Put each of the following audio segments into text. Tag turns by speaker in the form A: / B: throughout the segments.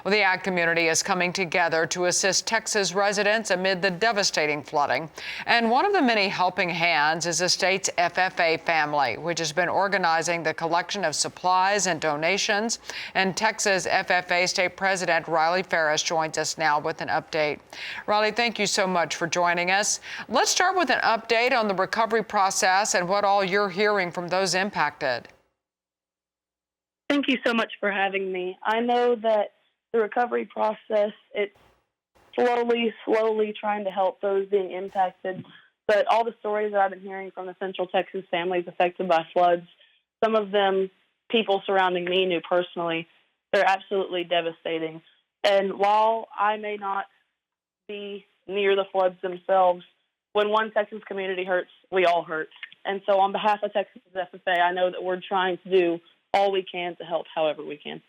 A: Well, the ag community is coming together to assist Texas residents amid the devastating flooding. And one of the many helping hands is the state's FFA family, which has been organizing the collection of supplies and donations. And Texas FFA State President Farris joins us now with an update. Riley, thank you so much for joining us. Let's start with an update on the recovery process and what all you're hearing from those impacted.
B: Thank you so much for having me. I know that the recovery process, it's slowly trying to help those being impacted. But all the stories that I've been hearing from the Central Texas families affected by floods, some of them people surrounding me knew personally, they're absolutely devastating. And while I may not be near the floods themselves, when one Texas community hurts, we all hurt. And so on behalf of Texas FFA, I know that we're trying to do all we can to help however we can.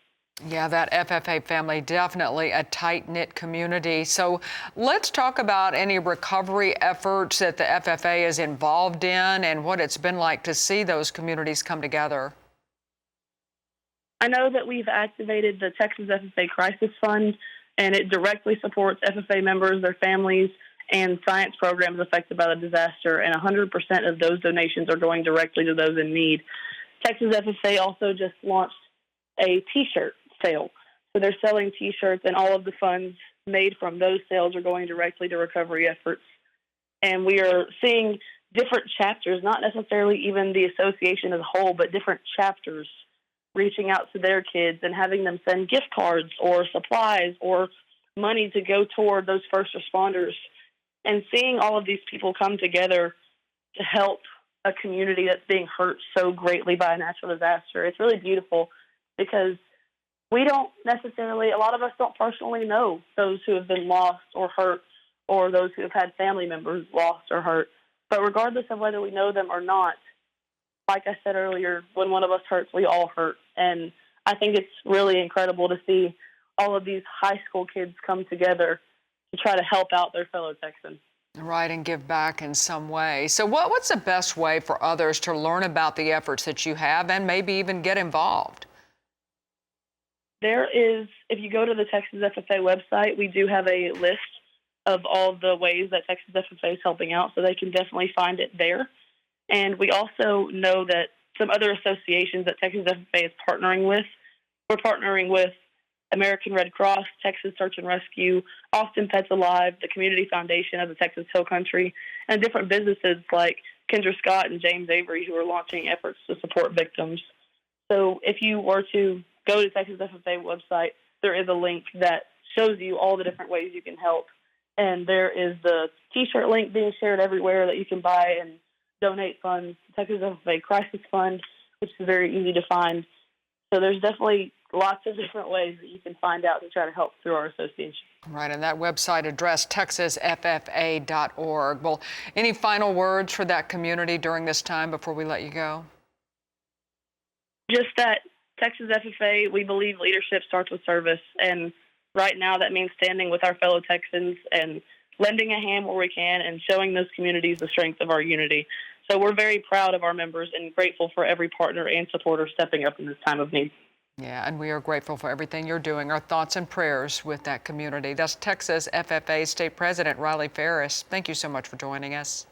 A: Yeah, that FFA family, definitely a tight-knit community. So let's talk about any recovery efforts that the FFA is involved in and what it's been like to see those communities come together.
B: I know that we've activated the Texas FFA Crisis Fund, and it directly supports FFA members, their families, and science programs affected by the disaster, and 100% of those donations are going directly to those in need. Texas FFA also just launched a T-shirt sale. So they're selling T-shirts, and all of the funds made from those sales are going directly to recovery efforts. And we are seeing different chapters, not necessarily even the association as a whole, but different chapters reaching out to their kids and having them send gift cards or supplies or money to go toward those first responders. And seeing all of these people come together to help a community that's being hurt so greatly by a natural disaster, it's really beautiful because we don't necessarily, a lot of us don't personally know those who have been lost or hurt or those who have had family members lost or hurt. But regardless of whether we know them or not, like I said earlier, when one of us hurts, we all hurt. And I think it's really incredible to see all of these high school kids come together to try to help out their fellow Texans.
A: Right, and give back in some way. So what's the best way for others to learn about the efforts that you have and maybe even get involved?
B: There is, if you go to the Texas FFA website, we do have a list of all the ways that Texas FFA is helping out, so they can definitely find it there. And we also know that some other associations that Texas FFA is partnering with, we're partnering with American Red Cross, Texas Search and Rescue, Austin Pets Alive, the Community Foundation of the Texas Hill Country, and different businesses like Kendra Scott and James Avery who are launching efforts to support victims. So if you were to go to Texas FFA website, there is a link that shows you all the different ways you can help. And there is the T-shirt link being shared everywhere that you can buy and donate funds, Texas FFA Crisis Fund, which is very easy to find. So there's definitely lots of different ways that you can find out to try to help through our association.
A: Right, and that website address, texasffa.org. Well, any final words for that community during this time before we let you go?
B: Just that Texas FFA, we believe leadership starts with service, and right now that means standing with our fellow Texans and lending a hand where we can and showing those communities the strength of our unity. So we're very proud of our members and grateful for every partner and supporter stepping up in this time of need.
A: Yeah, and we are grateful for everything you're doing. Our thoughts and prayers with that community. That's Texas FFA State President Farris. Thank you so much for joining us.